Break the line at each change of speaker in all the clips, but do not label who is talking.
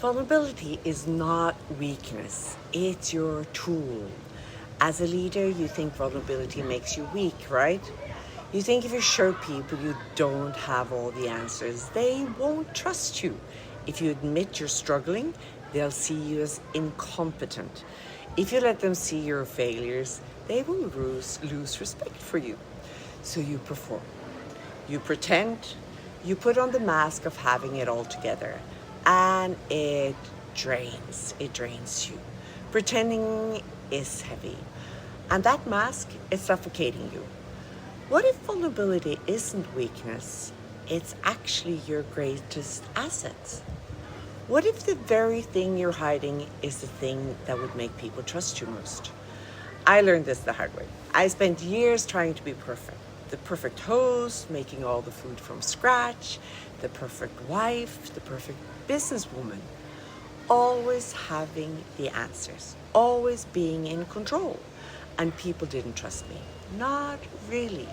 Vulnerability is not weakness, it's your tool. As a leader, you think vulnerability makes you weak, right? You think if you show people you don't have all the answers, they won't trust you. If you admit you're struggling, they'll see you as incompetent. If you let them see your failures, they will lose respect for you. So you perform. You pretend, you put on the mask of having it all together, and it drains you. Pretending is heavy, and that mask is suffocating you. What if vulnerability isn't weakness? It's actually your greatest asset. What if the very thing you're hiding is the thing that would make people trust you most? I learned this the hard way. I spent years trying to be perfect. The perfect host, making all the food from scratch, the perfect wife, the perfect businesswoman. Always having the answers, always being in control. And people didn't trust me. Not really.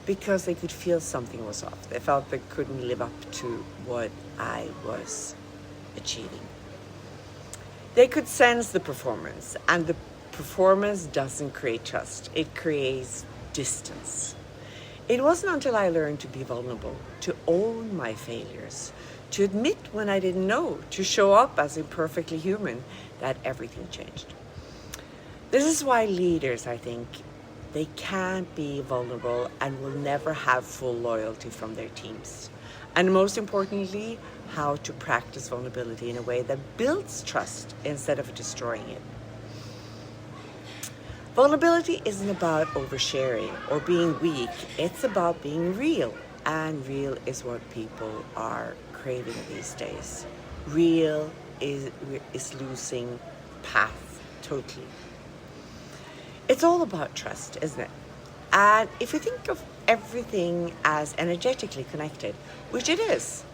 Because they could feel something was off. They felt they couldn't live up to what I was achieving. They could sense the performance, and the performance doesn't create trust. It creates distance. It wasn't until I learned to be vulnerable, to own my failures, to admit when I didn't know, to show up as imperfectly human, that everything changed. This is why leaders, I think, they can't be vulnerable and will never have full loyalty from their teams. And most importantly, how to practice vulnerability in a way that builds trust instead of destroying it. Vulnerability isn't about oversharing or being weak. It's about being real. And real is what people are craving these days. Real is losing path totally. It's all about trust, isn't it? And if you think of everything as energetically connected, which it is,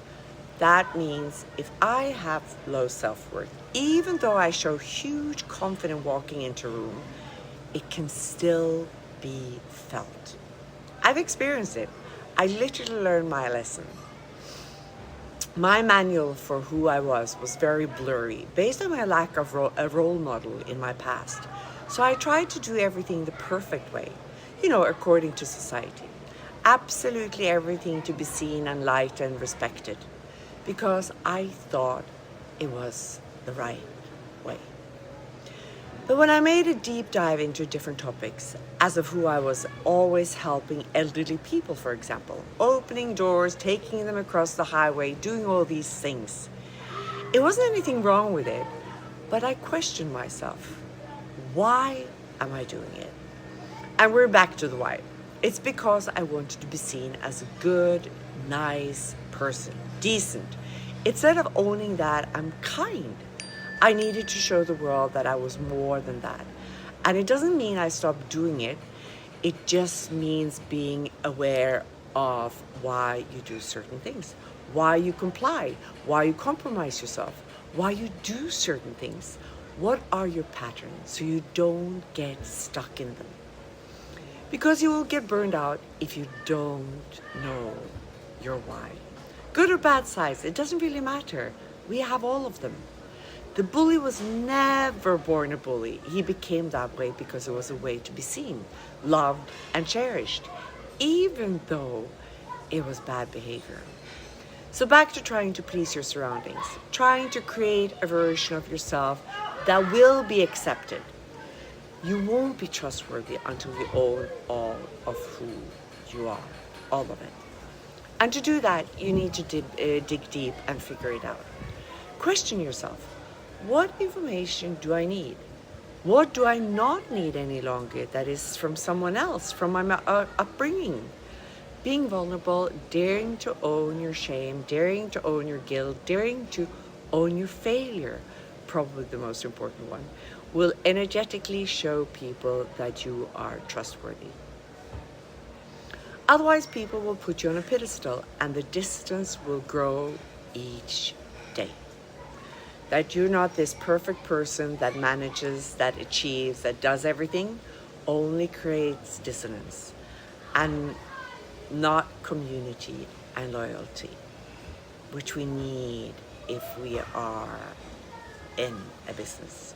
that means if I have low self-worth, even though I show huge confidence walking into a room, it can still be felt. I've experienced it. I literally learned my lesson. My manual for who I was very blurry, based on my lack of a role model in my past. So I tried to do everything the perfect way, according to society. Absolutely everything to be seen and liked and respected, because I thought it was the right way. But when I made a deep dive into different topics, as of who I was, always helping elderly people, for example, opening doors, taking them across the highway, doing all these things. It wasn't anything wrong with it, but I questioned myself. Why am I doing it? And we're back to the why. It's because I wanted to be seen as a good, nice person, decent. Instead of owning that I'm kind, I needed to show the world that I was more than that. And it doesn't mean I stopped doing it. It just means being aware of why you do certain things, why you comply, why you compromise yourself, why you do certain things. What are your patterns so you don't get stuck in them? Because you will get burned out if you don't know your why. Good or bad sides, it doesn't really matter. We have all of them. The bully was never born a bully. He became that way because it was a way to be seen, loved, and cherished, even though it was bad behavior. So back to trying to please your surroundings, trying to create a version of yourself that will be accepted. You won't be trustworthy until you own all of who you are, all of it. And to do that, you need to dig deep and figure it out. Question yourself. What information do I need? What do I not need any longer that is from someone else, from my upbringing? Being vulnerable, daring to own your shame, daring to own your guilt, daring to own your failure, probably the most important one, will energetically show people that you are trustworthy. Otherwise, people will put you on a pedestal and the distance will grow each day. That you're not this perfect person that manages, that achieves, that does everything, only creates dissonance and not community and loyalty, which we need if we are in a business.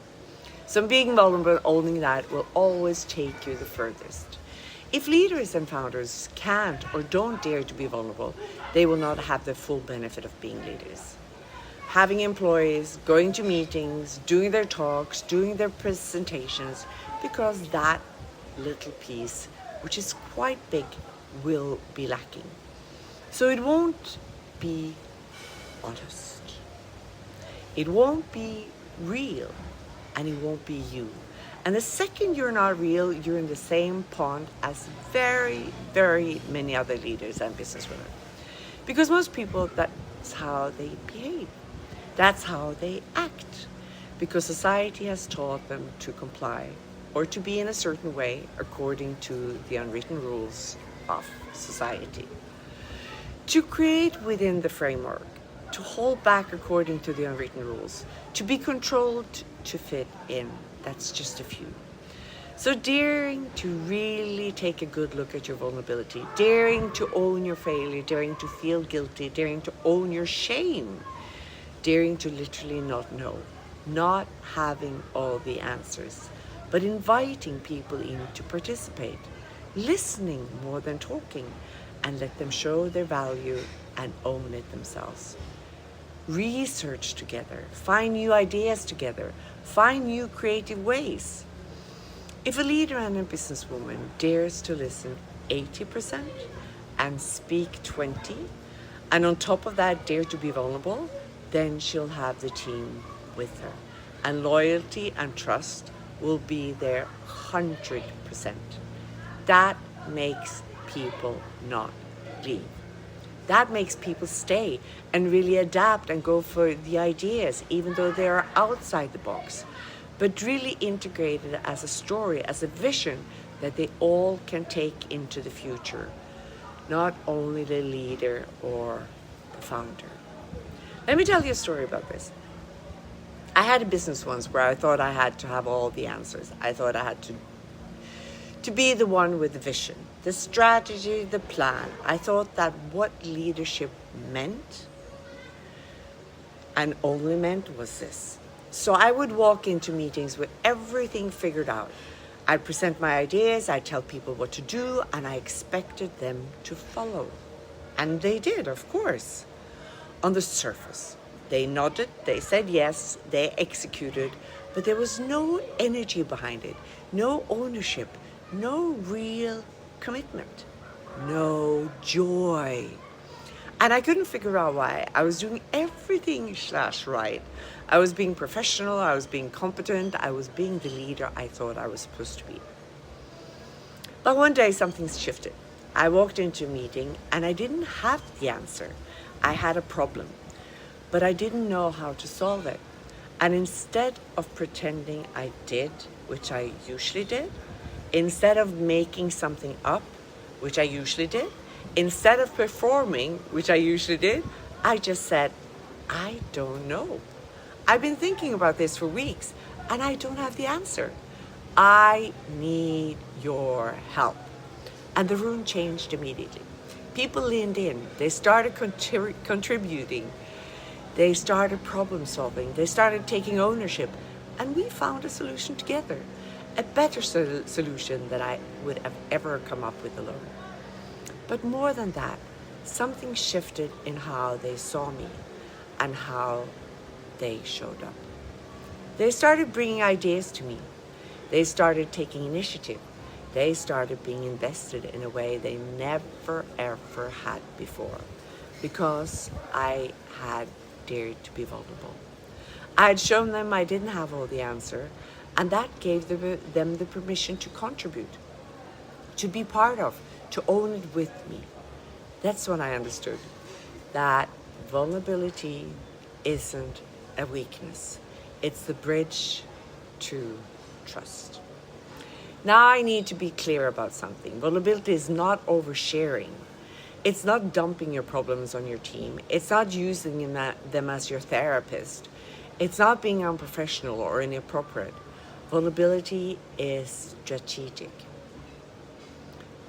So being vulnerable, owning that will always take you the furthest. If leaders and founders can't or don't dare to be vulnerable, they will not have the full benefit of being leaders. Having employees, going to meetings, doing their talks, doing their presentations, because that little piece, which is quite big, will be lacking. So it won't be honest. It won't be real, and it won't be you. And the second you're not real, you're in the same pond as very, very many other leaders and businesswomen. Because most people, that's how they behave. That's how they act. Because society has taught them to comply or to be in a certain way according to the unwritten rules of society. To create within the framework, to hold back according to the unwritten rules, to be controlled, to fit in. That's just a few. So daring to really take a good look at your vulnerability, daring to own your failure, daring to feel guilty, daring to own your shame, daring to literally not know, not having all the answers, but inviting people in to participate, listening more than talking, and let them show their value and own it themselves. Research together, find new ideas together, find new creative ways. If a leader and a businesswoman dares to listen 80% and speak 20%, and on top of that dare to be vulnerable, then she'll have the team with her. And loyalty and trust will be there 100%. That makes people not leave. That makes people stay and really adapt and go for the ideas, even though they are outside the box, but really integrated as a story, as a vision that they all can take into the future, not only the leader or the founder. Let me tell you a story about this. I had a business once where I thought I had to have all the answers. I thought I had to be the one with the vision, the strategy, the plan. I thought that what leadership meant and only meant was this. So I would walk into meetings with everything figured out. I'd present my ideas, I'd tell people what to do, and I expected them to follow. And they did, of course. On the surface, they nodded, they said yes, they executed, but there was no energy behind it, no ownership, no real commitment, no joy. And I couldn't figure out why. I was doing everything right. I was being professional, I was being competent, I was being the leader I thought I was supposed to be. But one day something shifted. I walked into a meeting and I didn't have the answer. I had a problem, but I didn't know how to solve it. And instead of pretending I did, which I usually did, instead of making something up, which I usually did, instead of performing, which I usually did, I just said, I don't know. I've been thinking about this for weeks and I don't have the answer. I need your help. And the room changed immediately. People leaned in, they started contributing, they started problem solving, they started taking ownership, and we found a solution together, a better solution than I would have ever come up with alone. But more than that, something shifted in how they saw me and how they showed up. They started bringing ideas to me. They started taking initiative. They started being invested in a way they never ever had before, because I had dared to be vulnerable. I had shown them I didn't have all the answer, and that gave them the permission to contribute, to be part of, to own it with me. That's when I understood that vulnerability isn't a weakness. It's the bridge to trust. Now I need to be clear about something. Vulnerability is not oversharing. It's not dumping your problems on your team. It's not using them as your therapist. It's not being unprofessional or inappropriate. Vulnerability is strategic.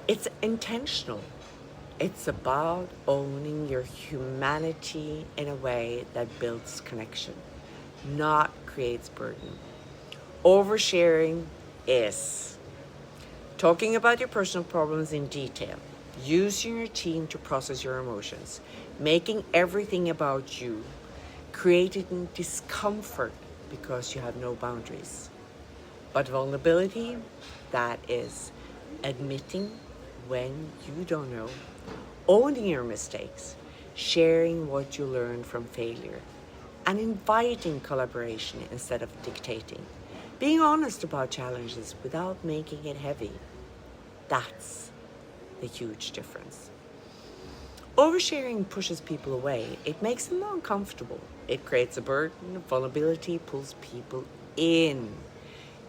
It's intentional. It's about owning your humanity in a way that builds connection, not creates burden. Oversharing is talking about your personal problems in detail, using your team to process your emotions, making everything about you, creating discomfort because you have no boundaries. But vulnerability, that is admitting when you don't know, owning your mistakes, sharing what you learned from failure, and inviting collaboration instead of dictating. Being honest about challenges without making it heavy. That's the huge difference. Oversharing pushes people away. It makes them uncomfortable. It creates a burden. Vulnerability pulls people in.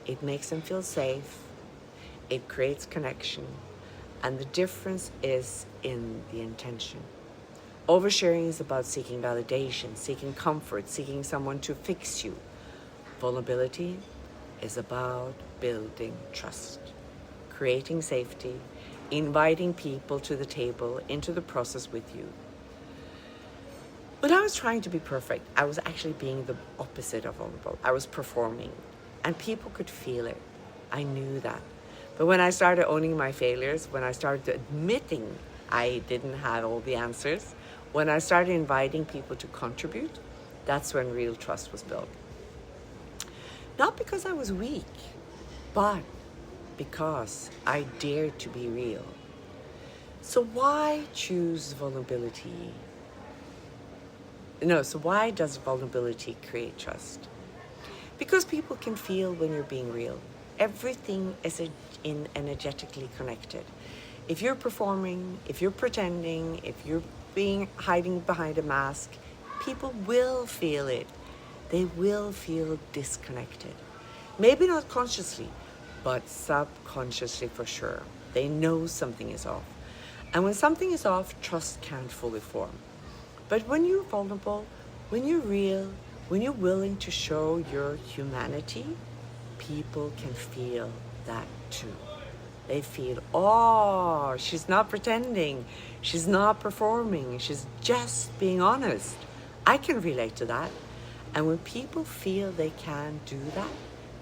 It makes them feel safe. It creates connection. And the difference is in the intention. Oversharing is about seeking validation, seeking comfort, seeking someone to fix you. Vulnerability is about building trust, creating safety, inviting people to the table, into the process with you. When I was trying to be perfect, I was actually being the opposite of vulnerable. I was performing, and people could feel it. I knew that. But when I started owning my failures, when I started admitting I didn't have all the answers, when I started inviting people to contribute, that's when real trust was built. Not because I was weak, but because I dared to be real. So why choose vulnerability? So why does vulnerability create trust? Because people can feel when you're being real. Everything is energetically connected. If you're performing, if you're pretending, if you're hiding behind a mask, people will feel it. They will feel disconnected. Maybe not consciously, but subconsciously for sure. They know something is off. And when something is off, trust can't fully form. But when you're vulnerable, when you're real, when you're willing to show your humanity, people can feel that too. They feel, oh, she's not pretending, she's not performing, she's just being honest. I can relate to that. And when people feel they can do that,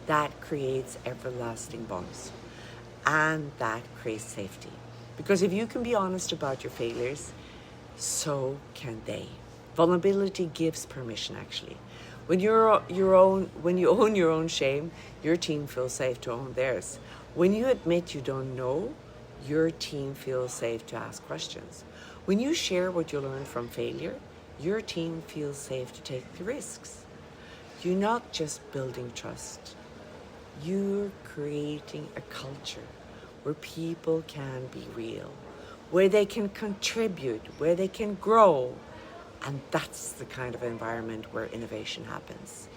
that creates everlasting bonds. And that creates safety. Because if you can be honest about your failures, so can they. Vulnerability gives permission, actually. When you own your own shame, your team feels safe to own theirs. When you admit you don't know, your team feels safe to ask questions. When you share what you learned from failure, your team feels safe to take the risks. You're not just building trust. You're creating a culture where people can be real, where they can contribute, where they can grow. And that's the kind of environment where innovation happens,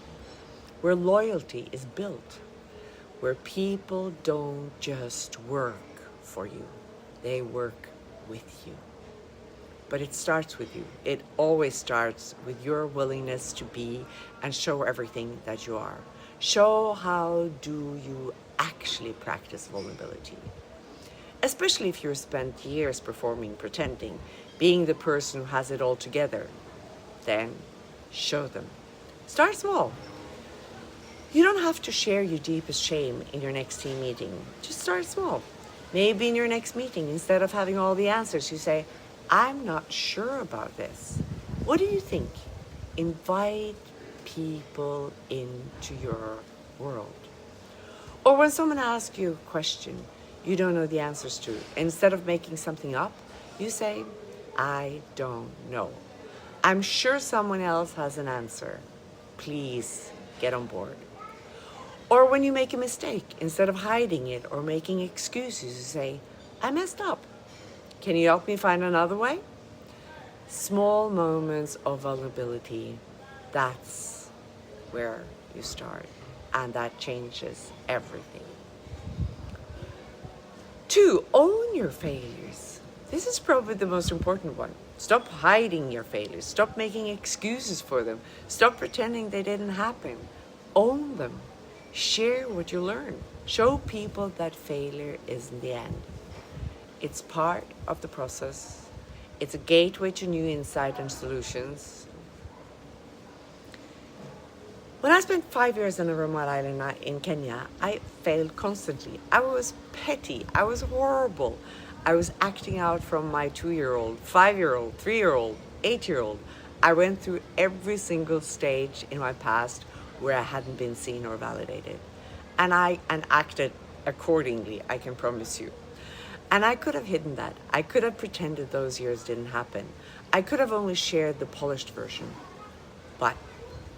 where loyalty is built, where people don't just work for you, they work with you. But it starts with you. It always starts with your willingness to be and show everything that you are. Show how do you actually practice vulnerability. Especially if you've spent years performing, pretending, being the person who has it all together, then show them. Start small. You don't have to share your deepest shame in your next team meeting. Just start small. Maybe in your next meeting, instead of having all the answers, you say, I'm not sure about this. What do you think? Invite people into your world. Or when someone asks you a question you don't know the answers to, instead of making something up, you say, I don't know. I'm sure someone else has an answer. Please get on board. Or when you make a mistake, instead of hiding it or making excuses, you say, I messed up. Can you help me find another way? Small moments of vulnerability, that's where you start. And that changes everything. 2, own your failures. This is probably the most important one. Stop hiding your failures. Stop making excuses for them. Stop pretending they didn't happen. Own them. Share what you learn. Show people that failure isn't the end. It's part of the process. It's a gateway to new insight and solutions. When I spent 5 years on a remote island in Kenya, I failed constantly. I was petty. I was horrible. I was acting out from my 2-year-old, 5-year-old, 3-year-old, 8-year-old. I went through every single stage in my past where I hadn't been seen or validated. And acted accordingly, I can promise you. And I could have hidden that. I could have pretended those years didn't happen. I could have only shared the polished version. But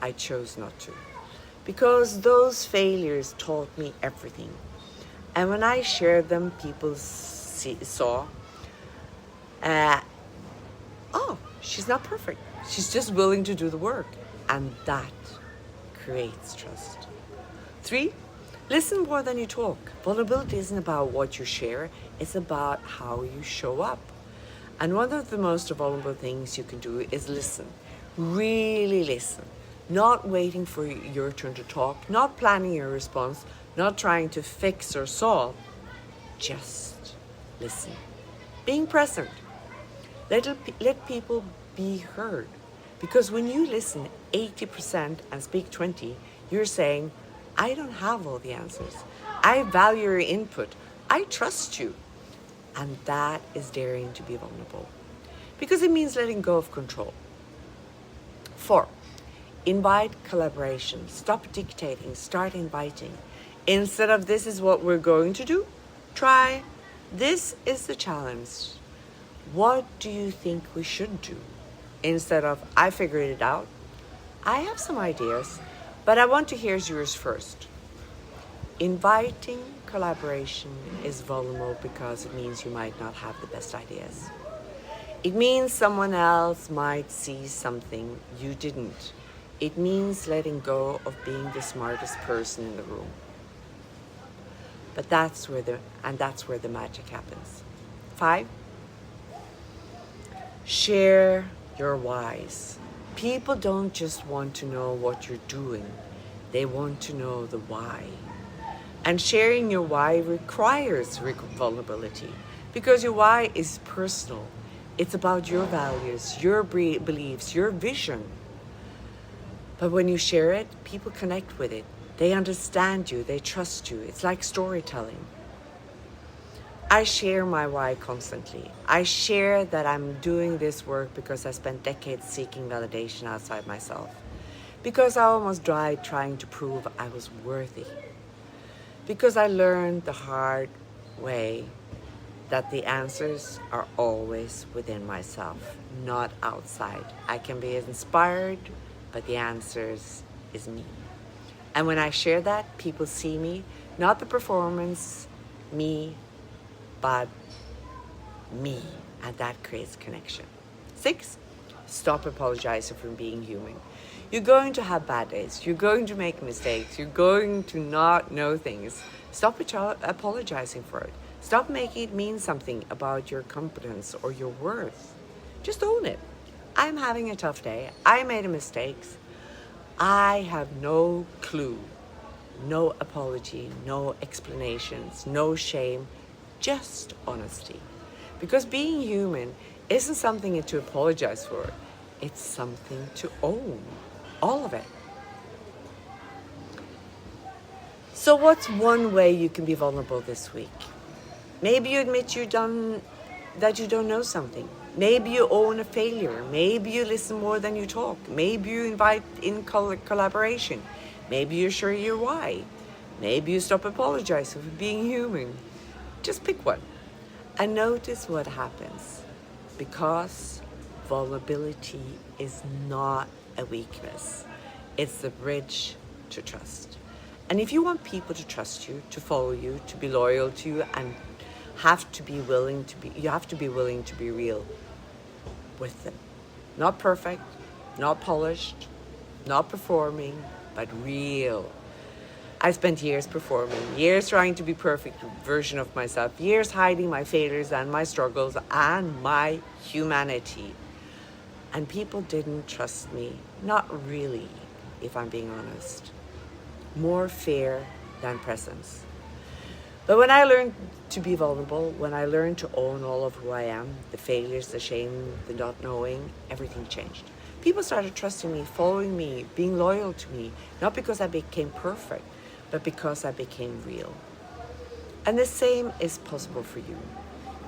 I chose not to. Because those failures taught me everything. And when I shared them, people saw, oh, she's not perfect. She's just willing to do the work. And that creates trust. 3, listen more than you talk. Vulnerability isn't about what you share, it's about how you show up. And one of the most vulnerable things you can do is listen. Really listen. Not waiting for your turn to talk, not planning your response, not trying to fix or solve. Just listen. Being present. Let people be heard. Because when you listen 80% and speak 20%, you're saying, I don't have all the answers. I value your input. I trust you. And that is daring to be vulnerable. Because it means letting go of control. 4, invite collaboration. Stop dictating. Start inviting. Instead of this is what we're going to do, try this is the challenge. What do you think we should do? Instead of I figured it out. I have some ideas, but I want to hear yours first. Inviting collaboration is vulnerable because it means you might not have the best ideas. It means someone else might see something you didn't. It means letting go of being the smartest person in the room. But that's where the magic happens. 5, share your whys. People don't just want to know what you're doing. They want to know the why. And sharing your why requires vulnerability because your why is personal. It's about your values, your beliefs, your vision. But when you share it, people connect with it. They understand you. They trust you. It's like storytelling. I share my why constantly. I share that I'm doing this work because I spent decades seeking validation outside myself. Because I almost died trying to prove I was worthy. Because I learned the hard way that the answers are always within myself, not outside. I can be inspired, but the answers is me. And when I share that, people see me, not the performance, me, but me. And that creates connection. 6, stop apologizing for being human. You're going to have bad days. You're going to make mistakes. You're going to not know things. Stop apologizing for it. Stop making it mean something about your competence or your worth. Just own it. I'm having a tough day. I made mistakes. I have no clue, no apology, no explanations, no shame, just honesty. Because being human isn't something to apologize for. It's something to own, all of it. So what's one way you can be vulnerable this week? Maybe you admit that you don't know something. Maybe you own a failure. Maybe you listen more than you talk. Maybe you invite in collaboration. Maybe you share your why. Maybe you stop apologizing for being human. Just pick one and notice what happens. Because vulnerability is not a weakness. It's the bridge to trust. And if you want people to trust you, to follow you, to be loyal to you, and you have to be willing to be real with them. Not perfect, not polished, not performing, but real. I spent years performing, years trying to be perfect version of myself, years hiding my failures and my struggles and my humanity. And people didn't trust me. Not really, if I'm being honest. More fear than presence. But when I learned to be vulnerable, when I learned to own all of who I am, the failures, the shame, the not knowing, everything changed. People started trusting me, following me, being loyal to me, not because I became perfect, but because I became real. And the same is possible for you.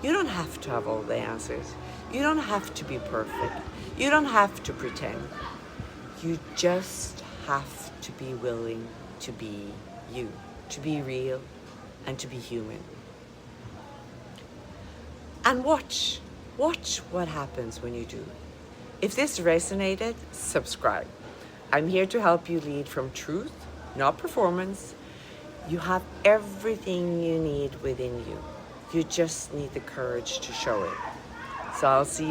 You don't have to have all the answers. You don't have to be perfect. You don't have to pretend. You just have to be willing to be you, to be real, and to be human. And watch what happens when you do. If this resonated, subscribe. I'm here to help you lead from truth, not performance. You have everything you need within you. You just need the courage to show it. So I'll see you.